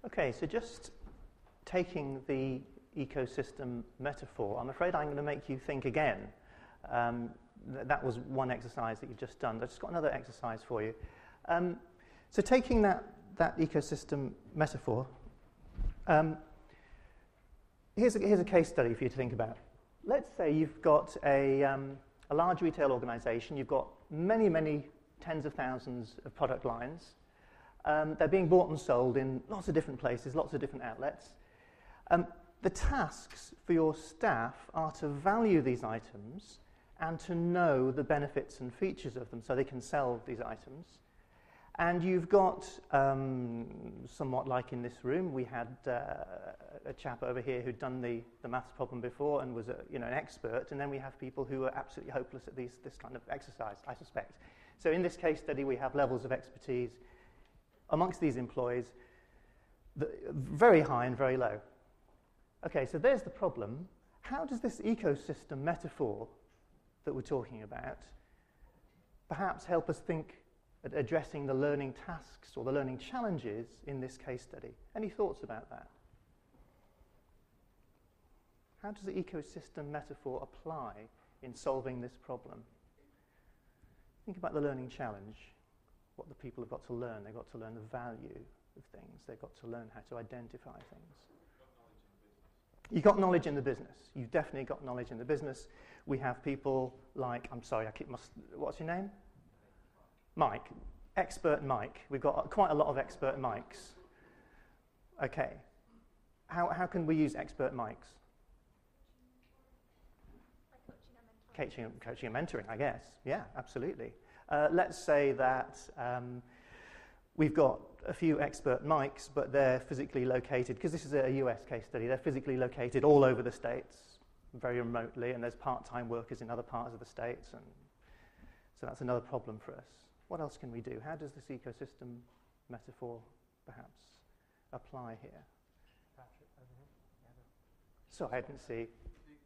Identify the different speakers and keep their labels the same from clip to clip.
Speaker 1: Okay, so just taking the ecosystem metaphor, I'm afraid I'm going to make you think again. That was one exercise that you've just done. I've just got another exercise for you. So taking that ecosystem metaphor, here's a case study for you to think about. Let's say you've got a large retail organization. You've got many, many tens of thousands of product lines. They're being bought and sold in lots of different places, lots of different outlets. The tasks for your staff are to value these items and to know the benefits and features of them so they can sell these items. And you've got, somewhat like in this room, we had a chap over here who'd done the maths problem before and was an expert, and then we have people who are absolutely hopeless at this kind of exercise, I suspect. So in this case study, we have levels of expertise amongst these employees, very high and very low. Okay, so there's the problem. How does this ecosystem metaphor that we're talking about perhaps help us think at addressing the learning tasks or the learning challenges in this case study? Any thoughts about that? How does the ecosystem metaphor apply in solving this problem? Think about the learning challenge, what the people have got to learn. They've got to learn the value of things. They've got to learn how to identify things. You've got knowledge in the business. You've definitely got knowledge in the business. We have people like, what's your name? Mike. Expert Mike. We've got quite a lot of expert Mikes. Okay. How can we use expert Mikes? Like coaching and mentoring, I guess. Yeah, absolutely. Let's say that we've got a few expert Mikes, but they're physically located, because this is a US case study, they're physically located all over the States, very remotely, and there's part-time workers in other parts of the States, and so that's another problem for us. What else can we do? How does this ecosystem metaphor perhaps apply here?
Speaker 2: Patrick, over here.
Speaker 1: So I didn't see.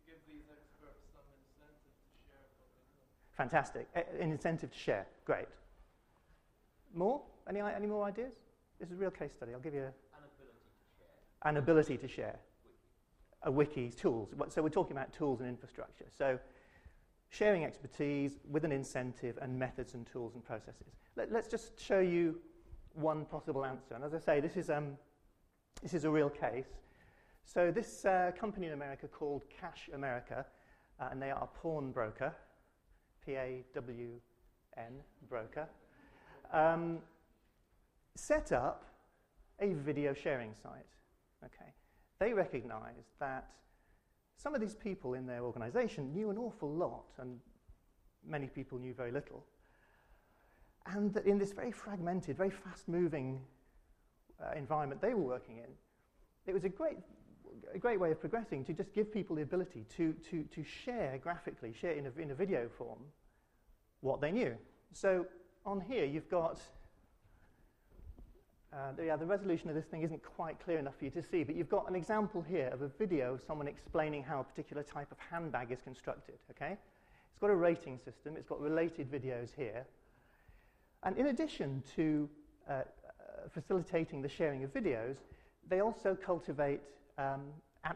Speaker 3: Give these experts some incentive to share what they know.
Speaker 1: Fantastic. An incentive to share. Great. More? Any more ideas? This is a real case study. I'll give you an ability to share. A wiki, tools. So we're talking about tools and infrastructure. So sharing expertise with an incentive and methods and tools and processes. Let's just show you one possible answer. And as I say, this is a real case. So this company in America called Cash America, and they are a pawn broker, P-A-W-N, broker, set up a video sharing site. Okay. They recognized that some of these people in their organization knew an awful lot, and many people knew very little. And that in this very fragmented, very fast-moving environment they were working in, it was a great way of progressing to just give people the ability to share graphically, share in a video form what they knew. So on here you've got, the resolution of this thing isn't quite clear enough for you to see, but you've got an example here of a video of someone explaining how a particular type of handbag is constructed, okay? It's got a rating system, it's got related videos here. And in addition to facilitating the sharing of videos, they also cultivate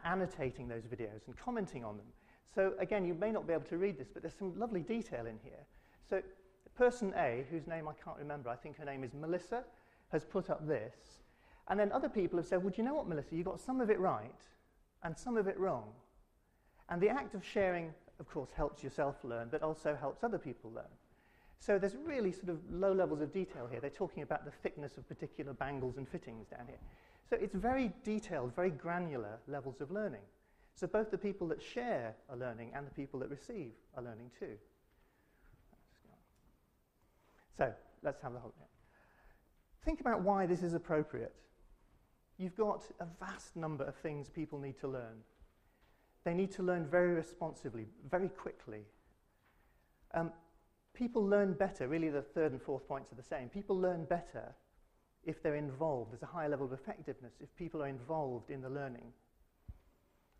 Speaker 1: annotating those videos and commenting on them. So again, you may not be able to read this, but there's some lovely detail in here. So person A, whose name I can't remember, I think her name is Melissa, has put up this. And then other people have said, well, do you know what, Melissa, you got some of it right and some of it wrong. And the act of sharing, of course, helps yourself learn, but also helps other people learn. So there's really sort of low levels of detail here. They're talking about the thickness of particular bangles and fittings down here. So it's very detailed, very granular levels of learning. So both the people that share are learning and the people that receive are learning too. So let's have the whole thing. Think about why this is appropriate. You've got a vast number of things people need to learn. They need to learn very responsively, very quickly. People learn better, really the third and fourth points are the same. People learn better if they're involved. There's a high level of effectiveness if people are involved in the learning.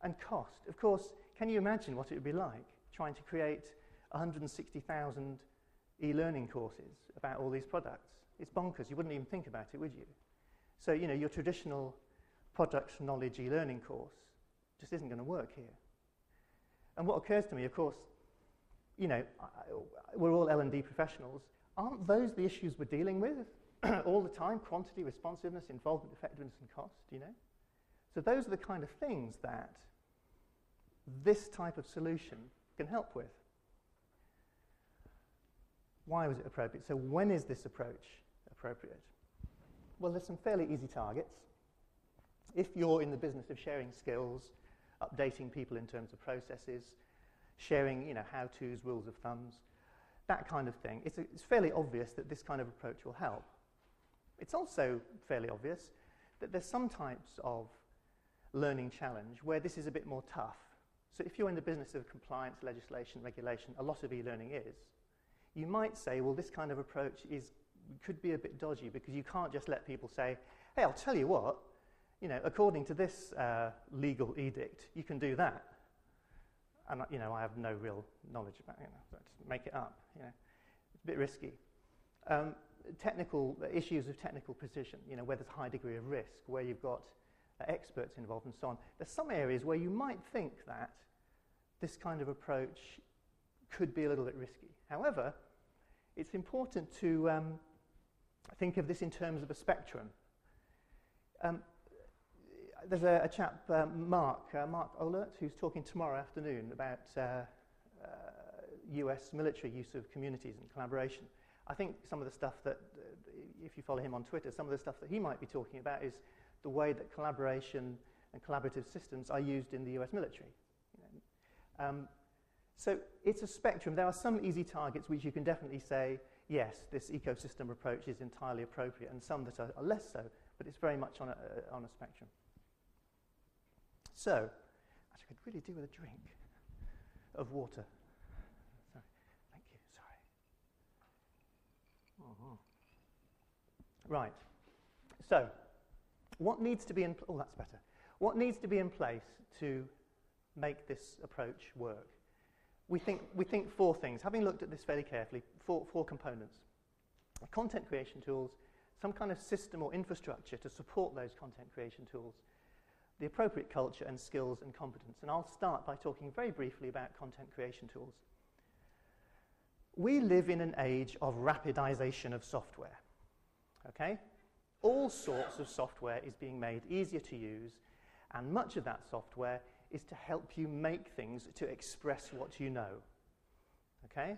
Speaker 1: And cost. Of course, can you imagine what it would be like trying to create 160,000 e-learning courses about all these products? It's bonkers. You wouldn't even think about it, would you? So, your traditional product knowledge e-learning course just isn't going to work here. And what occurs to me, of course, you know, we're all L&D professionals. Aren't those the issues we're dealing with all the time? Quantity, responsiveness, involvement, effectiveness, and cost, you know? So those are the kind of things that this type of solution can help with. Why was it appropriate? So when is this approach appropriate? Well, there's some fairly easy targets. If you're in the business of sharing skills, updating people in terms of processes, sharing, you know, how-tos, rules of thumbs, that kind of thing, it's fairly obvious that this kind of approach will help. It's also fairly obvious that there's some types of learning challenge where this is a bit more tough. So if you're in the business of compliance, legislation, regulation, a lot of e-learning is, you might say, well, this kind of approach could be a bit dodgy because you can't just let people say, hey, I'll tell you what, you know, according to this legal edict, you can do that. And, you know, I have no real knowledge about it, you know, so just make it up, you know. It's a bit risky. Technical issues of technical precision, you know, where there's a high degree of risk, where you've got experts involved and so on. There's some areas where you might think that this kind of approach could be a little bit risky. However, it's important to think of this in terms of a spectrum. There's a chap, Mark Ohlert, who's talking tomorrow afternoon about US military use of communities and collaboration. I think some of the stuff that, if you follow him on Twitter, some of the stuff that he might be talking about is the way that collaboration and collaborative systems are used in the US military. You know. So it's a spectrum. There are some easy targets which you can definitely say, yes, this ecosystem approach is entirely appropriate, and some that are less so, but it's very much on a spectrum. So, actually, I could really do with a drink of water. Sorry. Thank you. Sorry. Uh-huh. Right. So, what needs to be in? Oh, that's better. What needs to be in place to make this approach work? We think four things. Having looked at this fairly carefully, four components: content creation tools, some kind of system or infrastructure to support those content creation tools, the appropriate culture and skills and competence. And I'll start by talking very briefly about content creation tools. We live in an age of rapidization of software. Okay? All sorts of software is being made easier to use, and much of that software is to help you make things to express what you know. Okay?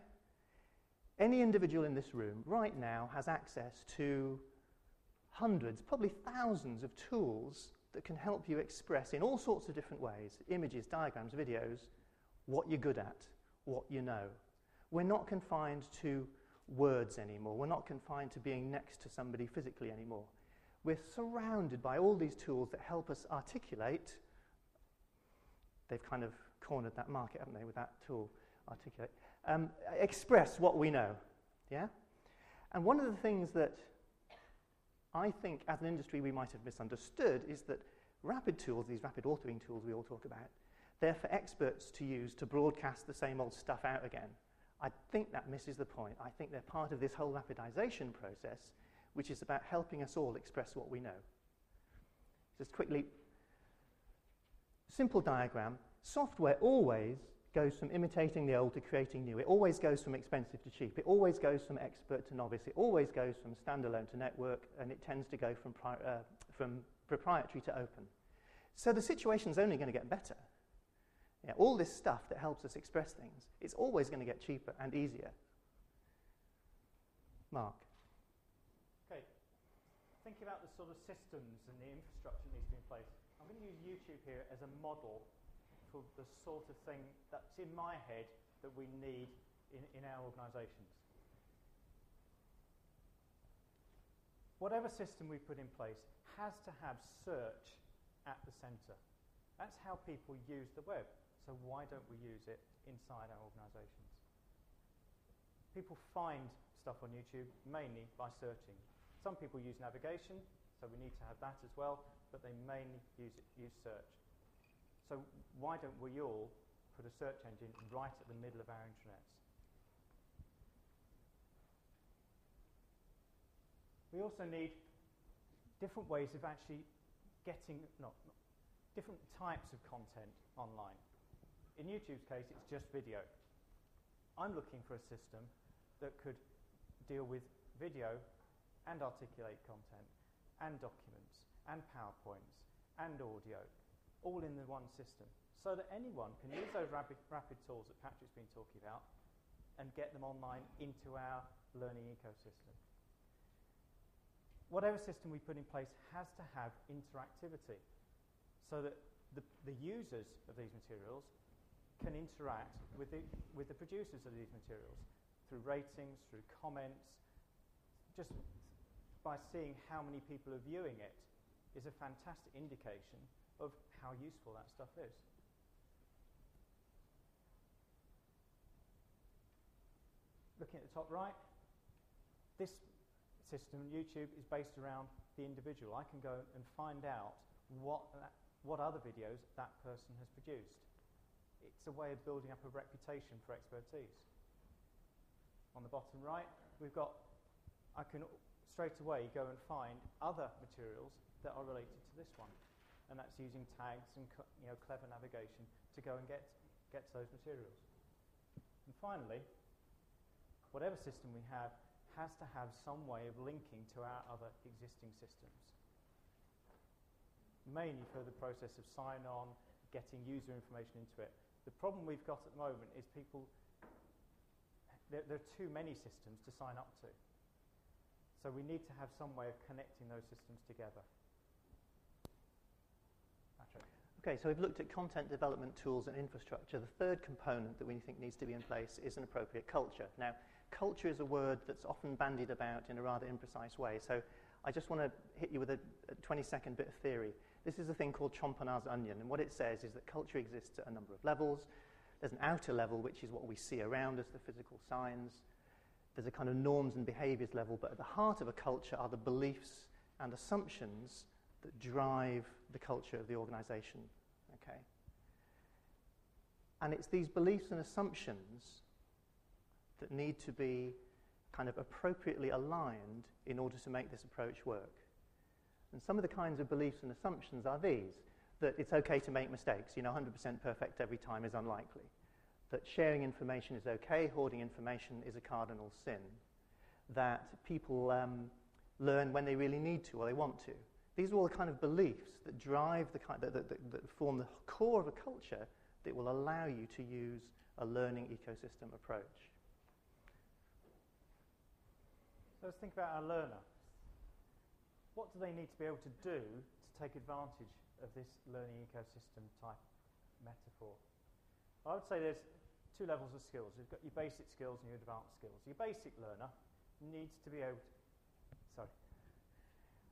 Speaker 1: Any individual in this room right now has access to hundreds, probably thousands of tools that can help you express in all sorts of different ways, images, diagrams, videos, what you're good at, what you know. We're not confined to words anymore. We're not confined to being next to somebody physically anymore. We're surrounded by all these tools that help us articulate. They've kind of cornered that market, haven't they, with that tool, articulate. Express what we know, yeah? And one of the things that I think as an industry we might have misunderstood is that rapid tools, these rapid authoring tools we all talk about, they're for experts to use to broadcast the same old stuff out again. I think that misses the point. I think they're part of this whole rapidization process, which is about helping us all express what we know. Just quickly, simple diagram. Software always goes from imitating the old to creating new. It always goes from expensive to cheap. It always goes from expert to novice. It always goes from standalone to network, and it tends to go from proprietary to open. So the situation's only going to get better. Yeah, all this stuff that helps us express things, it's always going to get cheaper and easier. Mark.
Speaker 2: Okay. Thinking about the sort of systems and the infrastructure that needs to be in place, I'm going to use YouTube here as a model for the sort of thing that's in my head that we need in our organisations. Whatever system we put in place has to have search at the centre. That's how people use the web. So why don't we use it inside our organisations? People find stuff on YouTube mainly by searching. Some people use navigation, so we need to have that as well, but they mainly use search. So why don't we all put a search engine right at the middle of our intranets? We also need different ways of actually different types of content online. In YouTube's case, it's just video. I'm looking for a system that could deal with video and articulate content and documents and PowerPoints and audio, all in the one system, so that anyone can use those rapid tools that Patrick's been talking about and get them online into our learning ecosystem. Whatever system we put in place has to have interactivity, so that the users of these materials can interact with the producers of these materials through ratings, through comments. Just by seeing how many people are viewing it is a fantastic indication of how useful that stuff is. Looking at the top right, this system, YouTube, is based around the individual. I can go and find out what other videos that person has produced. It's a way of building up a reputation for expertise. On the bottom right, I can straight away go and find other materials that are related to this one. And that's using tags and clever navigation to go and get to those materials. And finally, whatever system we have has to have some way of linking to our other existing systems. Mainly for the process of sign-on, getting user information into it. The problem we've got at the moment is there are too many systems to sign up to. So we need to have some way of connecting those systems together. Patrick.
Speaker 1: Okay, so we've looked at content development tools and infrastructure. The third component that we think needs to be in place is an appropriate culture. Now, culture is a word that's often bandied about in a rather imprecise way. So I just want to hit you with a 20-second bit of theory. This is a thing called Chomponard's onion, and what it says is that culture exists at a number of levels. There's an outer level, which is what we see around us, the physical signs. There's a kind of norms and behaviors level, but at the heart of a culture are the beliefs and assumptions that drive the culture of the organization. Okay? And it's these beliefs and assumptions that need to be kind of appropriately aligned in order to make this approach work. And some of the kinds of beliefs and assumptions are these: that it's okay to make mistakes, 100% perfect every time is unlikely. That sharing information is okay, hoarding information is a cardinal sin. That people learn when they really need to or they want to. These are all the kind of beliefs that drive that form the core of a culture that will allow you to use a learning ecosystem approach.
Speaker 2: So let's think about our learner. What do they need to be able to do to take advantage of this learning ecosystem type metaphor? I would say there's two levels of skills. You've got your basic skills and your advanced skills. Your basic learner needs to be able to,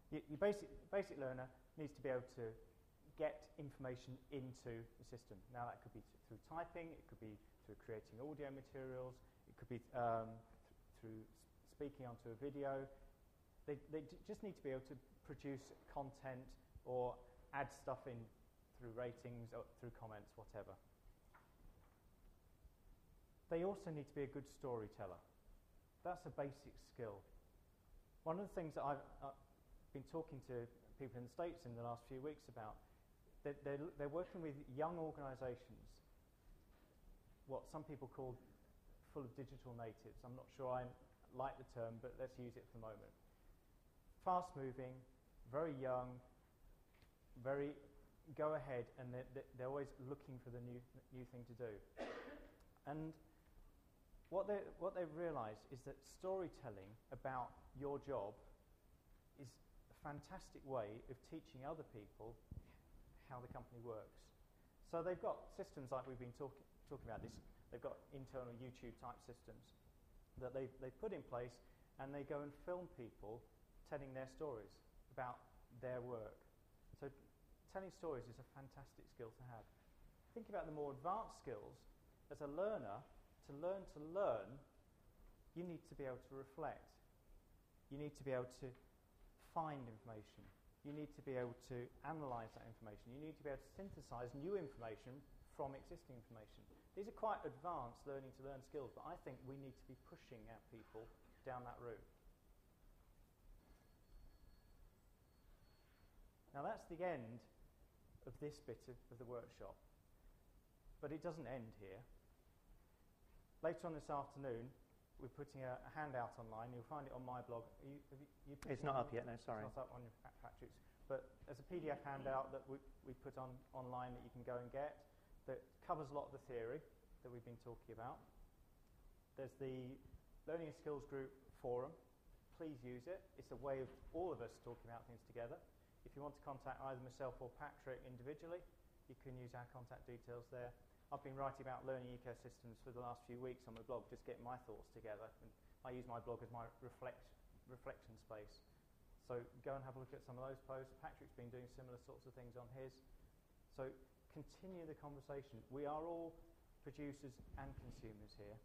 Speaker 2: your basic learner needs to be able to get information into the system. Now that could be through typing, it could be through creating audio materials, it could be through speaking onto a video. They just need to be able to produce content or add stuff in through ratings or through comments, whatever. They also need to be a good storyteller. That's a basic skill. One of the things that I've been talking to people in the States in the last few weeks about, they're working with young organizations, what some people call full of digital natives. I'm not sure I like the term, but let's use it for the moment. Fast-moving, very young, very go ahead, and they're always looking for the new thing to do. And what they've realised is that storytelling about your job is a fantastic way of teaching other people how the company works. So they've got systems like we've been talking about. They've got internal YouTube type systems that they put in place, and they go and film people telling their stories about their work. So telling stories is a fantastic skill to have. Think about the more advanced skills. As a learner, to learn, you need to be able to reflect. You need to be able to find information. You need to be able to analyse that information. You need to be able to synthesise new information from existing information. These are quite advanced learning to learn skills, but I think we need to be pushing our people down that route. Now that's the end of this bit of the workshop, but it doesn't end here. Later on this afternoon, we're putting a handout online. You'll find it on my blog.
Speaker 1: It's not up yet, no, sorry.
Speaker 2: It's not up on your Patrick's. But there's a PDF handout that we put online that you can go and get that covers a lot of the theory that we've been talking about. There's the Learning and Skills Group forum. Please use it. It's a way of all of us talking about things together. If you want to contact either myself or Patrick individually, you can use our contact details there. I've been writing about learning ecosystems for the last few weeks on my blog, just getting my thoughts together. And I use my blog as my reflection space. So go and have a look at some of those posts. Patrick's been doing similar sorts of things on his. So continue the conversation. We are all producers and consumers here,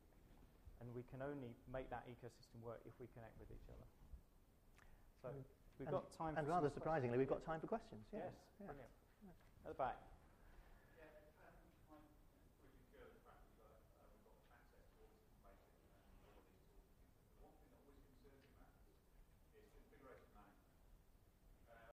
Speaker 2: and we can only make that ecosystem work if we connect with each other. So we've got time for
Speaker 1: and rather surprisingly, we've got time for questions.
Speaker 2: Yes,
Speaker 1: yeah.
Speaker 2: Brilliant. At the back.